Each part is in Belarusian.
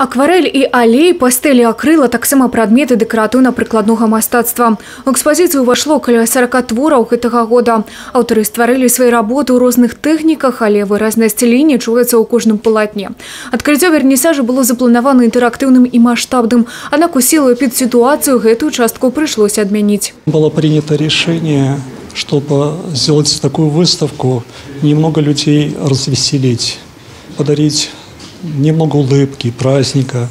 Акварель і алей, пастэлі, акрыла таксама прадметы дэкаратыўна-прыкладнога мастацтва. У экспазіцыю ўвайшло каля 40 твораў гэтага года. Аўтары стварылі свае работы ў розных тэхніках, але выразнасць ліній чуецца ў кожным палатне. Адкрыццё вернісажа было запланавана інтэрактыўным і маштабным, аднак у сілу эпідсітуацыю гэтую частку прыйшлося адмяніць. Было принято решение, чтобы сделать такую выставку, немного людей развеселить, подарить немного улыбки, праздника.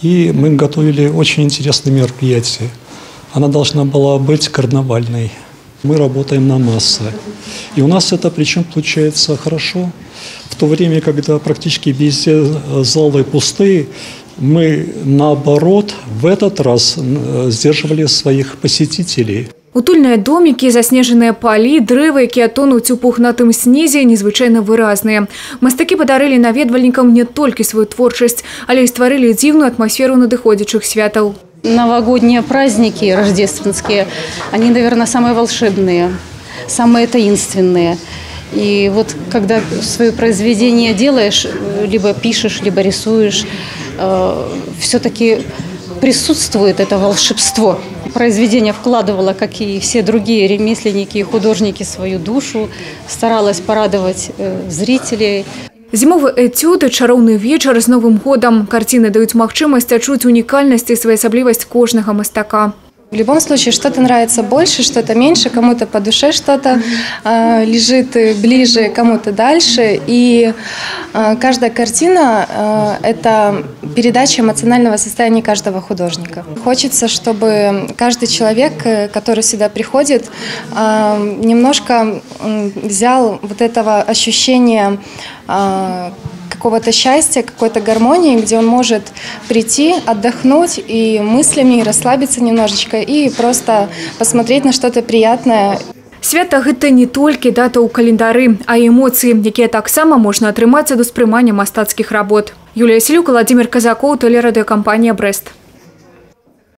И мы готовили очень интересное мероприятие. Она должна была быть карнавальной. Мы работаем на массы. И у нас это причем получается хорошо. В то время, когда практически везде залы пустые, мы наоборот в этот раз сдерживали своих посетителей. Утульныя домікі, заснежаныя палі, дрэвы, якія тонуць у пухнатым снезе, незвычайна выразныя. Мастакі падарылі наведвальнікам не толькі сваю творчасць, але і стварылі дзіўную атмасферу надыходзячых святаў. Новогодние праздники рождественские, они, наверное, самые волшебные, самые таинственные. И вот когда свое произведение делаешь, либо пишешь, либо рисуешь, все-таки присутствует это волшебство. Произведение вкладывала, как и все другие ремесленники и художники, свою душу, старалась порадовать зрителей. Зімовы этюд, чароўны вечар з Новым годам. Карціны даюць магчымасць адчуць унікальнасць і своеасаблівасць кожнага мастака. В любом случае, что-то нравится больше, что-то меньше, кому-то по душе что-то лежит ближе, кому-то дальше. И каждая картина – это передача эмоционального состояния каждого художника. Хочется, чтобы каждый человек, который сюда приходит, немножко взял вот этого ощущения какого-то счастья, какой-то гармонии, где он может прийти, отдохнуть и мыслями расслабиться немножечко и просто посмотреть на что-то приятное. Свята – гэта не толькі дата ў календары, а і эмоцыі, якія таксама можна атрымаць ад успрымання мастацкіх работ. Юлія Селюк, Владимир Казакоў, тэлерадыёкампанія «Брэст».